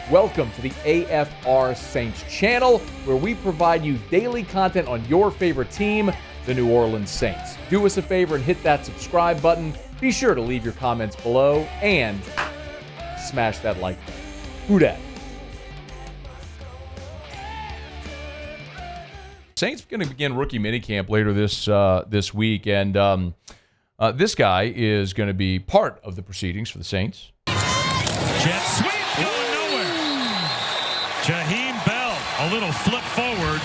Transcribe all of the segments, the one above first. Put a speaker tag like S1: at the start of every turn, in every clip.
S1: Welcome to the AFR Saints channel, where we provide you daily content on your favorite team, the New Orleans Saints. Do us a favor and hit that subscribe button. Be sure to leave your comments below and smash that like button. Who dat? Saints are going to begin rookie minicamp later this week, and this guy is going to be part of the proceedings for the Saints.
S2: Jet sweep going nowhere. Jaheim Bell, a little flip forward,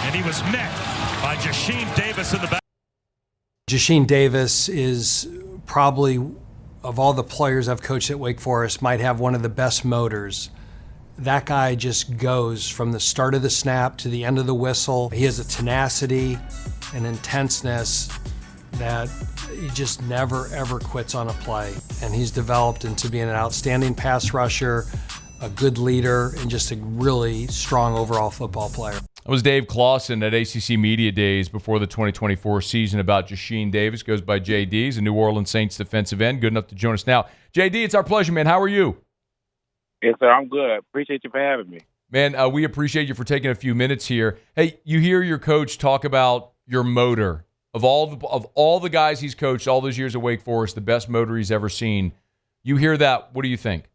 S2: and he was met by Jasheen Davis in the back.
S3: Jasheen Davis is probably, of all the players I've coached at Wake Forest, might have one of the best motors. That guy just goes from the start of the snap to the end of the whistle. He has a tenacity and intenseness that he just never, ever quits on a play. And he's developed into being an outstanding pass rusher, a good leader, and just a really strong overall football player.
S1: That was Dave Clawson at ACC Media Days before the 2024 season about Jasheen Davis. Goes by JD. He's a New Orleans Saints defensive end. Good enough to join us now. JD, it's our pleasure, man. How are you?
S4: Yes, sir. I'm good. Appreciate you for having me.
S1: Man, we appreciate you for taking a few minutes here. Hey, you hear your coach talk about your motor. Of all the guys he's coached all those years at Wake Forest, the best motor he's ever seen. You hear that, what do you think?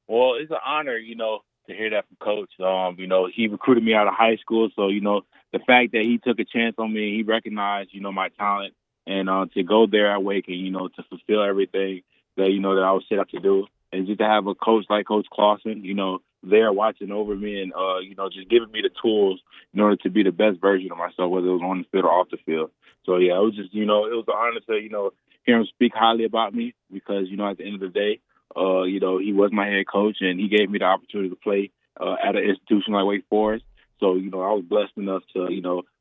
S4: Well, it's an honor, to hear that from Coach. He recruited me out of high school, so, the fact that he took a chance on me, he recognized, my talent, and to go there at Wake and, to fulfill everything that, that I was set up to do. And just to have a coach like Coach Clawson, there watching over me and, just giving me the tools in order to be the best version of myself, whether it was on the field or off the field. So, yeah, it was just, it was an honor to, hear him speak highly about me because, at the end of the day, he was my head coach and he gave me the opportunity to play at an institution like Wake Forest. So, I was blessed enough to,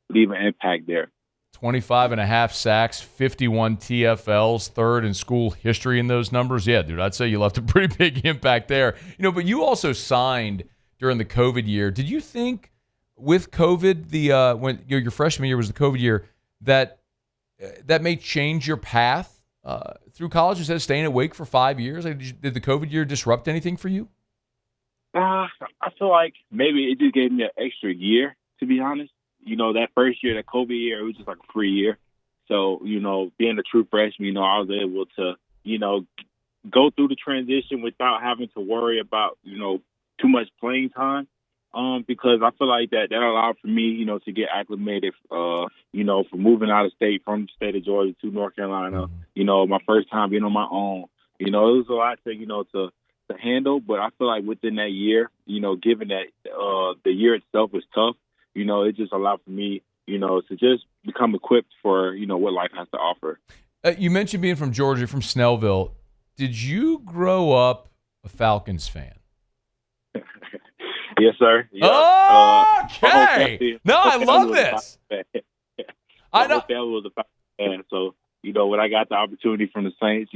S4: leave an impact there.
S1: 25 and a half sacks, 51 TFLs, third in school history in those numbers. Yeah, dude, I'd say you left a pretty big impact there. But you also signed during the COVID year. Did you think with COVID, when your freshman year was the COVID year, that may change your path through college instead of staying at Wake for 5 years? Did the COVID year disrupt anything for you?
S4: I feel like maybe it just gave me an extra year, to be honest. That first year, that COVID year, it was just like a free year. So, being a true freshman, I was able to, go through the transition without having to worry about, too much playing time. Because I feel like that allowed for me, to get acclimated, for moving out of state from the state of Georgia to North Carolina, my first time being on my own. It was a lot to handle, but I feel like within that year, given that the year itself was tough, it just allowed for me, to just become equipped for, what life has to offer.
S1: You mentioned being from Georgia, from Snellville. Did you grow up a Falcons fan?
S4: Yes, sir.
S1: Yeah. Okay. I love this.
S4: I know. My family was a Falcons fan, so, when I got the opportunity from the Saints,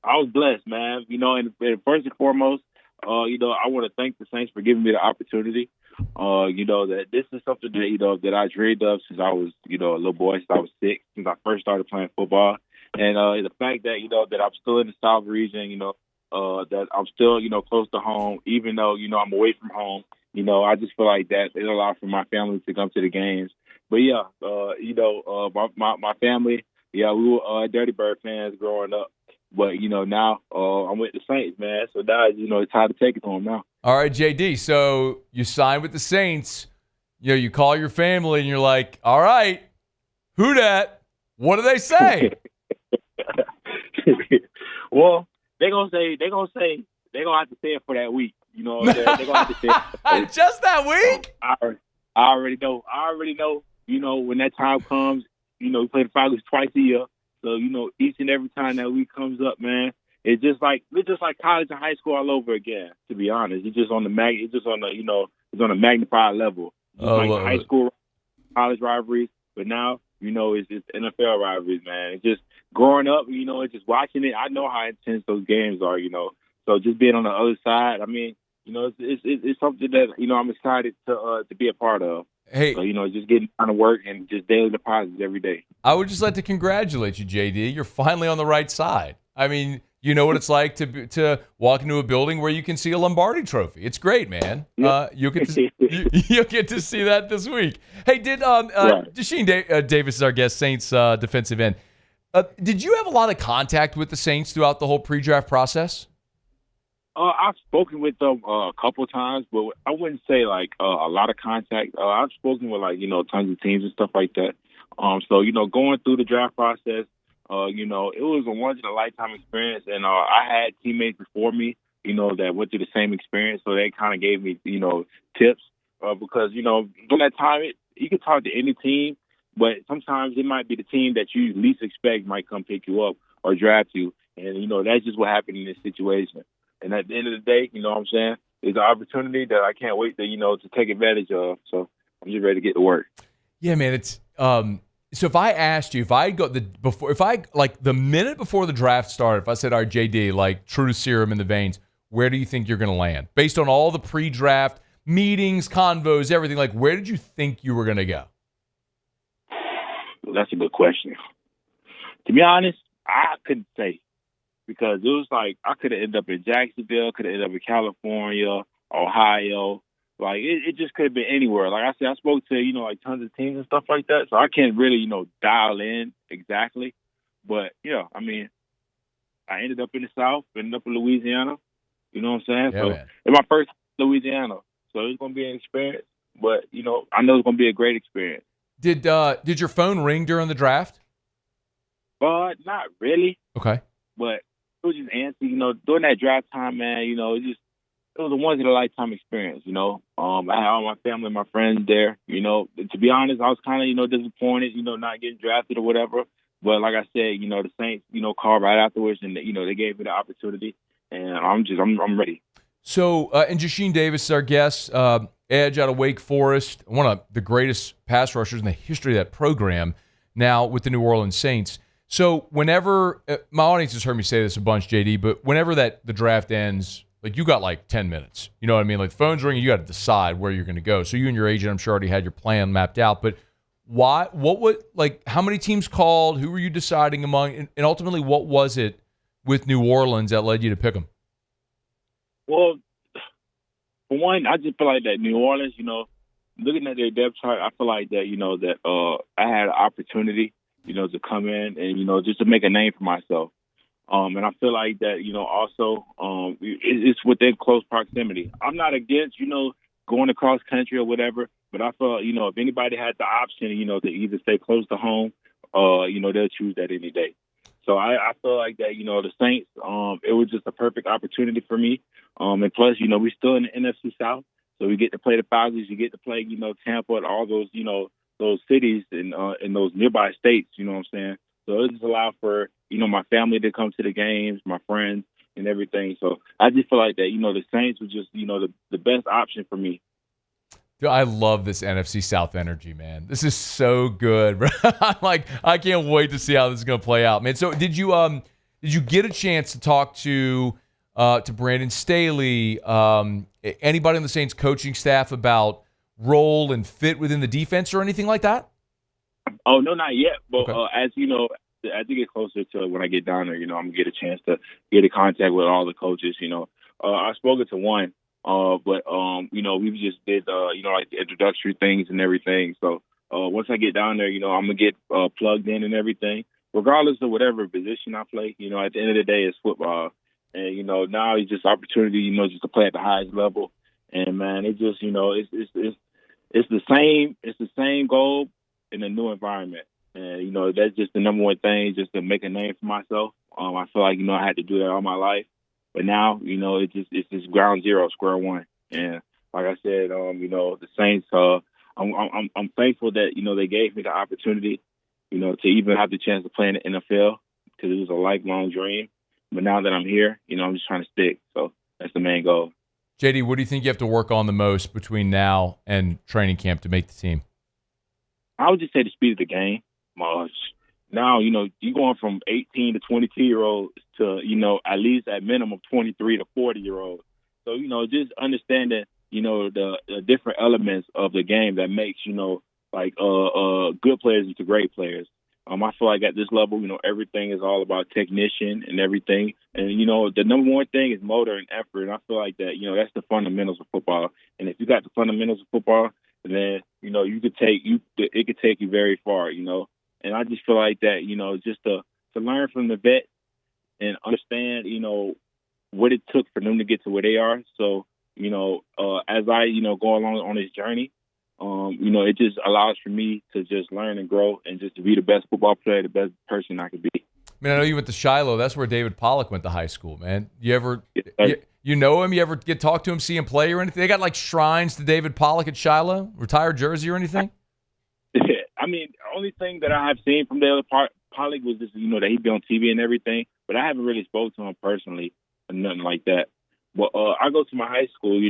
S4: I was blessed, man. And first and foremost, I want to thank the Saints for giving me the opportunity. That this is something that, that I dreamed of since I was, a little boy, since I was 6, since I first started playing football. And the fact that, that I'm still in the South region, that I'm still, close to home, even though, I'm away from home, I just feel like that it allowed for my family to come to the games. But, yeah, my family, we were Dirty Bird fans growing up. But, now I'm with the Saints, man. So now, it's time to take it to them now.
S1: All right, JD. So you signed with the Saints. You call your family and you're like, all right, who dat? What do they say?
S4: Well, they're gonna have to say it for that week. They're gonna have to say it.
S1: Just that week?
S4: I already know. When that time comes, we play the Falcons twice a year. So, each and every time that week comes up, man, it's just like college and high school all over again, to be honest. It's just on a magnified level. Like high school, college rivalries, but now, it's just NFL rivalries, man. It's just growing up, it's just watching it. I know how intense those games are, So just being on the other side, I mean, it's something that, I'm excited to be a part of.
S1: Hey,
S4: so, just getting down to work and just daily deposits every day.
S1: I would just like to congratulate you, JD. You're finally on the right side. I mean, you know what it's like to walk into a building where you can see a Lombardi Trophy. It's great, man. You'll get to you'll get to see that this week. Hey, did
S4: Right.
S1: Jasheen Davis is our guest, Saints defensive end. Did you have a lot of contact with the Saints throughout the whole pre-draft process?
S4: I've spoken with them a couple of times, but I wouldn't say like a lot of contact. I've spoken with tons of teams and stuff like that. So going through the draft process, it was a once in a lifetime experience, and I had teammates before me, that went through the same experience, so they kind of gave me, tips because during that time you can talk to any team, but sometimes it might be the team that you least expect might come pick you up or draft you, and that's just what happened in this situation. And at the end of the day, you know what I'm saying, it's an opportunity that I can't wait to take advantage of. So I'm just ready to get to work.
S1: Yeah, man. It's so if I asked you, the minute before the draft started, if I said, all right, JD, like true serum in the veins, where do you think you're going to land? Based on all the pre-draft meetings, convos, everything, like where did you think you were going to go?
S4: Well, that's a good question. To be honest, I couldn't say. Because it was like I could have ended up in Jacksonville, could have ended up in California, Ohio. Like it just could have been anywhere. Like I said, I spoke to tons of teams and stuff like that, so I can't really dial in exactly. But I mean, I ended up in the South, ended up in Louisiana. You know what I'm saying?
S1: Yeah,
S4: so
S1: man.
S4: it's my first Louisiana, so it's gonna be an experience. But I know it's gonna be a great experience.
S1: Did your phone ring during the draft?
S4: But not really.
S1: Okay.
S4: But it was just antsy, during that draft time, man, it was a once in a lifetime experience, I had all my family and my friends there, to be honest, I was kind of, disappointed, not getting drafted or whatever. But like I said, the Saints, called right afterwards and, they gave me the opportunity and I'm ready.
S1: So, and Jasheen Davis is our guest, edge out of Wake Forest, one of the greatest pass rushers in the history of that program, now with the New Orleans Saints. So whenever my audience has heard me say this a bunch, JD, but whenever the draft ends, like you got like 10 minutes, you know what I mean? Like the phone's ringing, you got to decide where you're going to go. So you and your agent, I'm sure, already had your plan mapped out. But how many teams called? Who were you deciding among? And ultimately, what was it with New Orleans that led you to pick them?
S4: Well, for one, I just feel like that New Orleans, looking at their depth chart, I feel like that, I had an opportunity to come in and, just to make a name for myself. And I feel like that, also, it's within close proximity. I'm not against, going across country or whatever, but I feel, if anybody had the option, to either stay close to home, they'll choose that any day. So I feel like that, the Saints, it was just a perfect opportunity for me. And plus, we're still in the NFC South, so we get to play the Falcons, you get to play, Tampa and all those, those cities and those nearby states, you know what I'm saying? So it just allowed for, my family to come to the games, my friends and everything. So I just feel like that, the Saints was just, the best option for me.
S1: Dude, I love this NFC South energy, man. This is so good, bro. I can't wait to see how this is going to play out, man. So did you get a chance to talk to Brandon Staley, anybody on the Saints coaching staff about role and fit within the defense or anything like that?
S4: Oh, no, not yet. But
S1: Okay.
S4: as as you get closer to when I get down there, I'm going to get a chance to get in contact with all the coaches, I've spoken to one, but we just did, like the introductory things and everything. So once I get down there, I'm going to get plugged in and everything, regardless of whatever position I play. At the end of the day, it's football. And, now it's just opportunity, just to play at the highest level. And, man, it just, it's the same goal in a new environment. And, that's just the number one thing, just to make a name for myself. I feel like, I had to do that all my life. But now, it's just ground zero, square one. And like I said, the Saints, I'm thankful that, they gave me the opportunity, to even have the chance to play in the NFL, because it was a lifelong dream. But now that I'm here, I'm just trying to stick. So that's the main goal.
S1: JD, what do you think you have to work on the most between now and training camp to make the team?
S4: I would just say the speed of the game. Now, you're going from 18 to 22-year-olds to, at least at minimum 23 to 40-year-olds. So, just understanding, the different elements of the game that makes, good players into great players. I feel like at this level, everything is all about technician and everything. And, the number one thing is motor and effort. And I feel like that, that's the fundamentals of football. And if you got the fundamentals of football, then, it could take you very far, And I just feel like that, just to learn from the vet and understand, what it took for them to get to where they are. So, as I, go along on this journey, it just allows for me to just learn and grow and just to be the best football player, the best person I could be.
S1: I mean, I know you went to Shiloh. That's where David Pollock went to high school, man. You ever, you know him? You ever get talk to him, see him play or anything? They got like shrines to David Pollock at Shiloh, retired jersey or anything?
S4: I mean, the only thing that I have seen from David Pollock was just, that he'd be on TV and everything, but I haven't really spoke to him personally or nothing like that. But I go to my high school,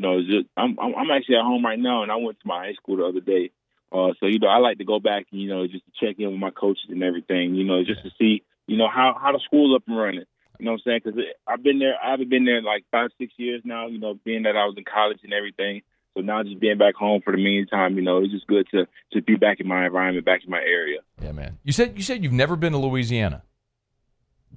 S4: I'm actually at home right now, and I went to my high school the other day. So, I like to go back, just to check in with my coaches and everything, just to see, how the school's up and running. You know what I'm saying? Because I haven't been there like 5-6 years now, being that I was in college and everything. So now just being back home for the meantime, it's just good to be back in my environment, back in my area.
S1: Yeah, man. You said you've never been to Louisiana.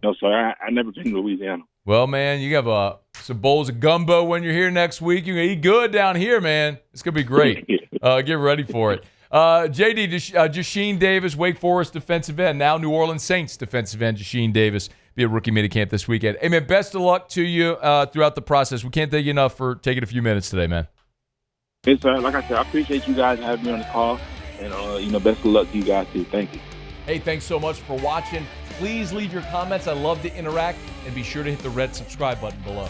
S4: No, sir. I never been to Louisiana.
S1: Well, man, you have some bowls of gumbo when you're here next week. You're going to eat good down here, man. It's going to be great. Get ready for it. JD, Jasheen Davis, Wake Forest defensive end, now New Orleans Saints defensive end, Jasheen Davis, be at rookie minicamp this weekend. Hey, man, best of luck to you throughout the process. We can't thank you enough for taking a few minutes today, man.
S4: Yes, sir. Like I said, I appreciate you guys having me on the call, and best of luck to you guys, too. Thank you.
S1: Hey, thanks so much for watching. Please leave your comments. I love to interact, and be sure to hit the red subscribe button below.